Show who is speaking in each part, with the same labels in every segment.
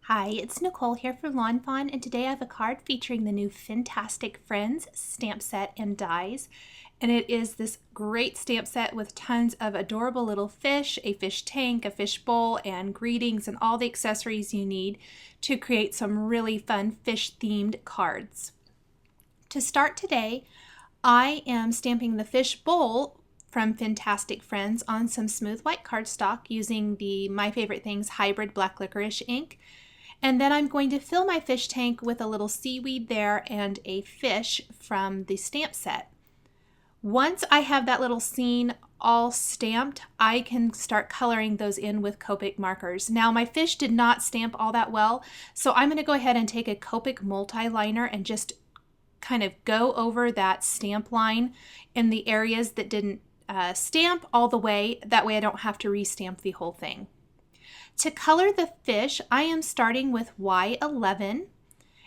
Speaker 1: Hi, it's Nicole here from Fawn, and today I have a card featuring the new Fintastic Friends stamp set and dies. And it is this great stamp set with tons of adorable little fish, a fish tank, a fish bowl, and greetings, and all the accessories you need to create some really fun fish-themed cards. To start today, I am stamping the fish bowl from Fintastic Friends on some smooth white cardstock using the My Favorite Things hybrid black licorice ink. And then I'm going to fill my fish tank with a little seaweed there and a fish from the stamp set. Once I have that little scene all stamped, I can start coloring those in with Copic markers. Now my fish did not stamp all that well, so I'm going to go ahead and take a Copic multi-liner and just kind of go over that stamp line in the areas that didn't stamp all the way. That way I don't have to re-stamp the whole thing. To color the fish, I am starting with Y11,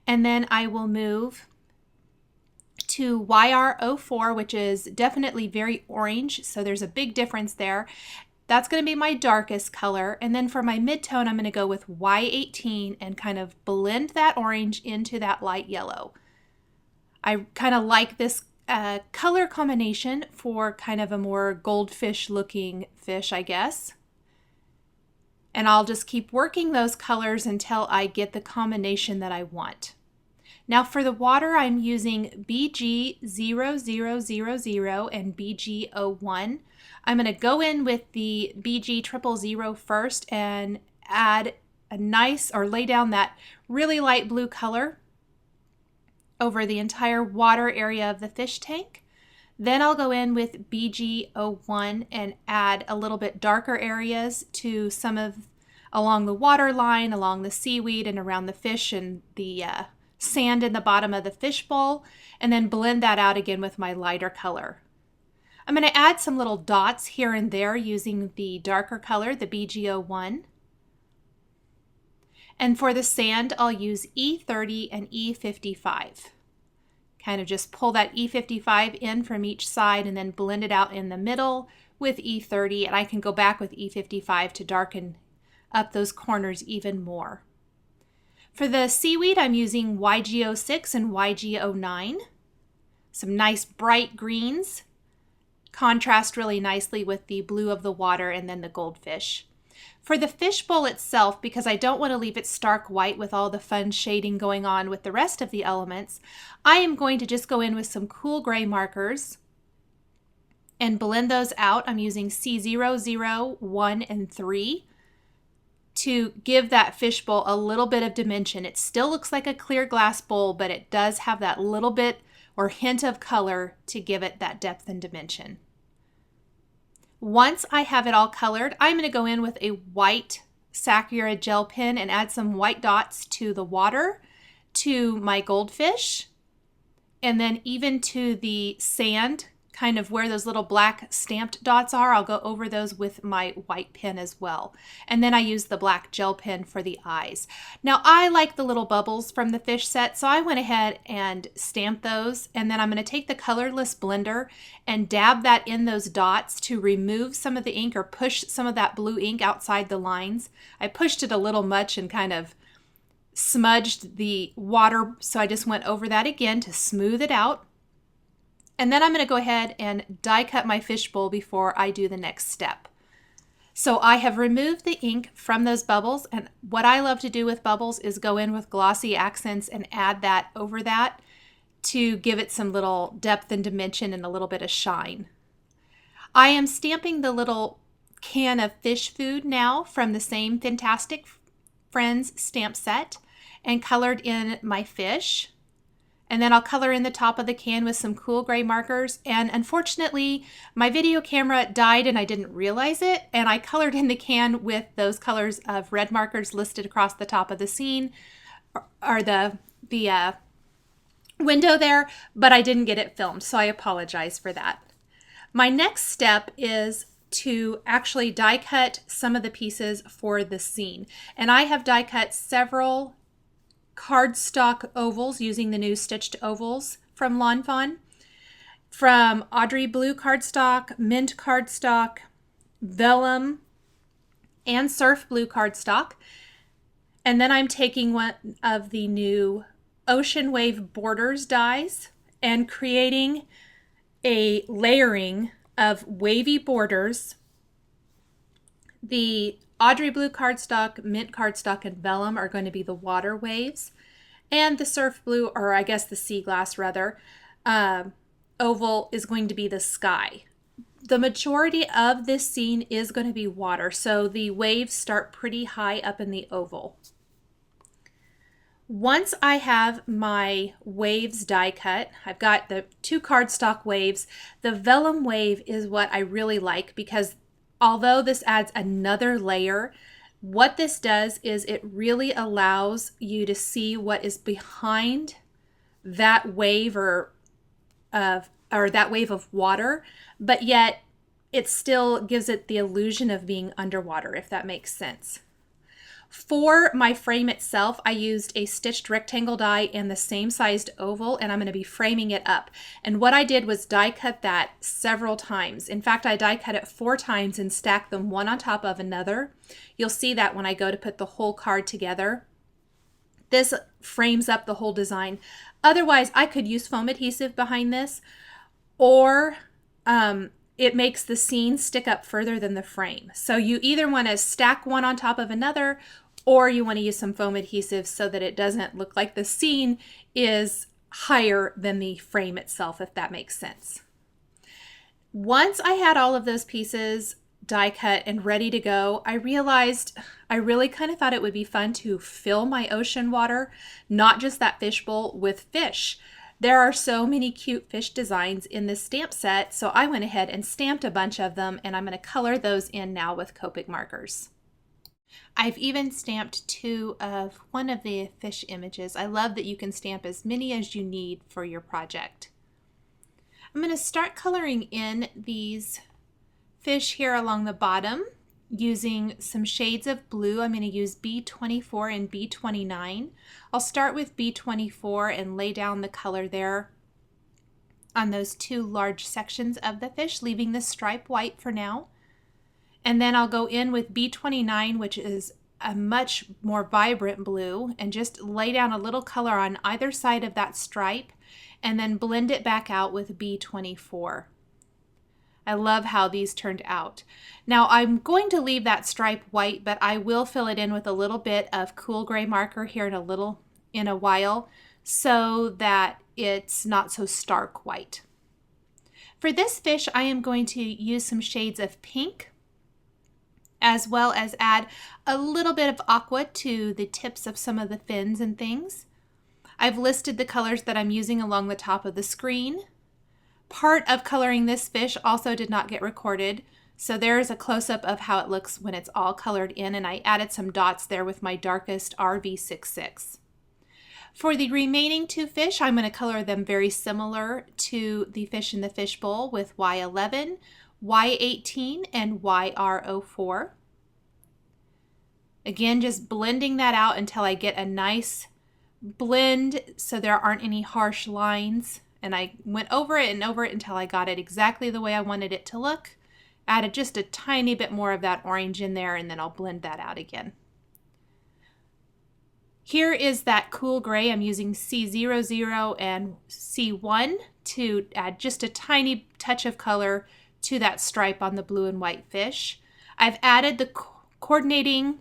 Speaker 1: and then I will move to YR04, which is definitely very orange, so there's a big difference there. That's going to be my darkest color, and then for my mid-tone, I'm going to go with Y18 and kind of blend that orange into that light yellow. I kind of like this color combination for kind of a more goldfish looking fish, I guess. And I'll just keep working those colors until I get the combination that I want. Now for the water, I'm using BG0000 and BG01. I'm going to go in with the BG000 first and add a nice, or lay down that really light blue color over the entire water area of the fish tank. Then I'll go in with BG01 and add a little bit darker areas to some of along the water line, along the seaweed, and around the fish and the sand in the bottom of the fish bowl, and then blend that out again with my lighter color. I'm going to add some little dots here and there using the darker color, the BG01. And for the sand, I'll use E30 and E55. Kind of just pull that E55 in from each side and then blend it out in the middle with E30, and I can go back with E55 to darken up those corners even more. For the seaweed, I'm using YG06 and YG09. Some nice bright greens. Contrast really nicely with the blue of the water and then the goldfish. For the fish bowl itself, because I don't want to leave it stark white with all the fun shading going on with the rest of the elements, I am going to just go in with some cool gray markers and blend those out. I'm using C0, 0, 1, and 3 to give that fish bowl a little bit of dimension. It still looks like a clear glass bowl, but it does have that little bit or hint of color to give it that depth and dimension. Once I have it all colored, I'm going to go in with a white Sakura gel pen and add some white dots to the water, to my goldfish, and then even to the sand, kind of where those little black stamped dots are. I'll go over those with my white pen as well. And then I use the black gel pen for the eyes. Now I like the little bubbles from the fish set, so I went ahead and stamped those, and then I'm going to take the colorless blender and dab that in those dots to remove some of the ink or push some of that blue ink outside the lines. I pushed it a little much and kind of smudged the water, so I just went over that again to smooth it out. And then I'm going to go ahead and die cut my fish bowl before I do the next step. So I have removed the ink from those bubbles, and what I love to do with bubbles is go in with glossy accents and add that over that to give it some little depth and dimension and a little bit of shine. I am stamping the little can of fish food now from the same Fintastic Friends stamp set and colored in my fish. And then I'll color in the top of the can with some cool gray markers. And unfortunately, my video camera died and I didn't realize it. And I colored in the can with those colors of red markers listed across the top of the scene or the window there, but I didn't get it filmed, so I apologize for that. My next step is to actually die cut some of the pieces for the scene. And I have die cut several cardstock ovals using the new stitched ovals from Fawn, from Audrey blue cardstock, mint cardstock, vellum, and surf blue cardstock. And then I'm taking one of the new Ocean Wave Borders dies and creating a layering of wavy borders. The Audrey Blue cardstock, mint cardstock, and vellum are going to be the water waves. And the surf blue, or I guess the sea glass rather, oval is going to be the sky. The majority of this scene is going to be water, so the waves start pretty high up in the oval. Once I have my waves die cut, I've got the 2 cardstock waves. The vellum wave is what I really like because although this adds another layer, what this does is it really allows you to see what is behind that wave or that wave of water, but yet it still gives it the illusion of being underwater, if that makes sense. For my frame itself, I used a stitched rectangle die and the same sized oval, and I'm going to be framing it up. And what I did was die cut that several times. In fact, I die cut it 4 times and stacked them one on top of another. You'll see that when I go to put the whole card together. This frames up the whole design. Otherwise, I could use foam adhesive behind this, or it makes the scene stick up further than the frame. So you either want to stack one on top of another, or you want to use some foam adhesive so that it doesn't look like the scene is higher than the frame itself, if that makes sense. Once I had all of those pieces die cut and ready to go, I realized I really kind of thought it would be fun to fill my ocean water, not just that fishbowl, with fish. There are so many cute fish designs in this stamp set, so I went ahead and stamped a bunch of them, and I'm going to color those in now with Copic markers. I've even stamped 2 of one of the fish images. I love that you can stamp as many as you need for your project. I'm going to start coloring in these fish here along the bottom using some shades of blue. I'm going to use B24 and B29. I'll start with B24 and lay down the color there on those 2 large sections of the fish, leaving the stripe white for now. And then I'll go in with B29, which is a much more vibrant blue, and just lay down a little color on either side of that stripe and then blend it back out with B24. I love how these turned out. Now I'm going to leave that stripe white, but I will fill it in with a little bit of cool gray marker here in a while so that it's not so stark white. For this fish, I am going to use some shades of pink, as well as add a little bit of aqua to the tips of some of the fins and things. I've listed the colors that I'm using along the top of the screen. Part of coloring this fish also did not get recorded, so there's a close-up of how it looks when it's all colored in, and I added some dots there with my darkest RV66. For the remaining 2 fish, I'm going to color them very similar to the fish in the fishbowl with Y11, Y18, and YR04. Again, just blending that out until I get a nice blend so there aren't any harsh lines. And I went over it until I got it exactly the way I wanted it to look. Added just a tiny bit more of that orange in there, and then I'll blend that out again. Here is that cool gray. I'm using C00 and C1 to add just a tiny touch of color to that stripe on the blue and white fish. I've added the coordinating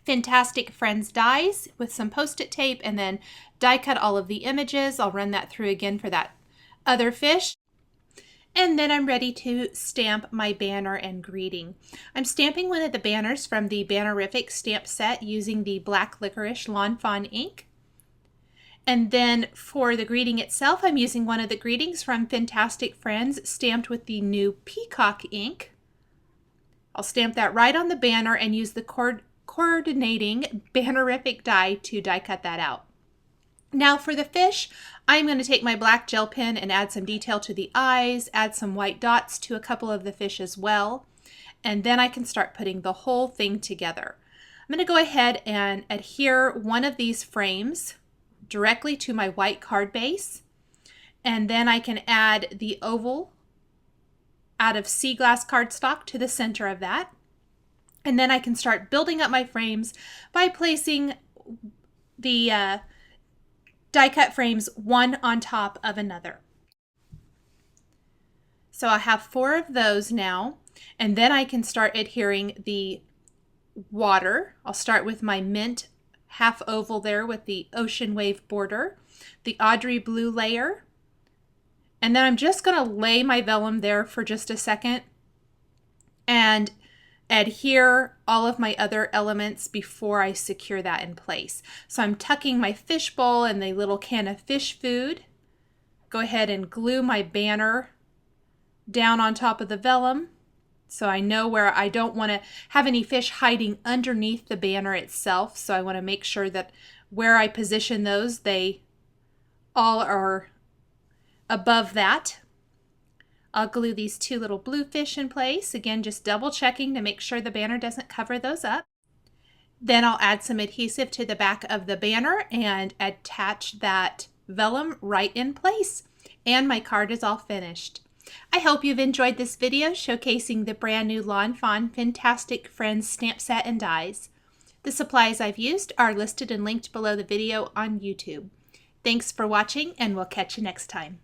Speaker 1: Fintastic Friends dies with some post-it tape and then die cut all of the images. I'll run that through again for that other fish. And then I'm ready to stamp my banner and greeting. I'm stamping one of the banners from the Bannerific stamp set using the Black Licorice Lawn Fawn ink. And then for the greeting itself, I'm using one of the greetings from Fintastic Friends stamped with the new Peacock ink. I'll stamp that right on the banner and use the coordinating Bannerific die to die cut that out. Now for the fish, I'm going to take my black gel pen and add some detail to the eyes, add some white dots to a couple of the fish as well, and then I can start putting the whole thing together. I'm going to go ahead and adhere one of these frames directly to my white card base, and then I can add the oval out of sea glass cardstock to the center of that. And then I can start building up my frames by placing the die cut frames one on top of another. So I have 4 of those now, and then I can start adhering the water. I'll start with my mint half oval there with the ocean wave border, the Audrey blue layer, and then I'm just going to lay my vellum there for just a second and adhere all of my other elements before I secure that in place. So I'm tucking my fish bowl and the little can of fish food. Go ahead and glue my banner down on top of the vellum, so I know where I don't want to have any fish hiding underneath the banner itself. So I want to make sure that where I position those, they all are above that. I'll glue these 2 little blue fish in place. Again, just double checking to make sure the banner doesn't cover those up. Then I'll add some adhesive to the back of the banner and attach that vellum right in place. And my card is all finished. I hope you've enjoyed this video showcasing the brand new Lawn Fawn Fintastic Friends stamp set and dies. The supplies I've used are listed and linked below the video on YouTube. Thanks for watching, and we'll catch you next time.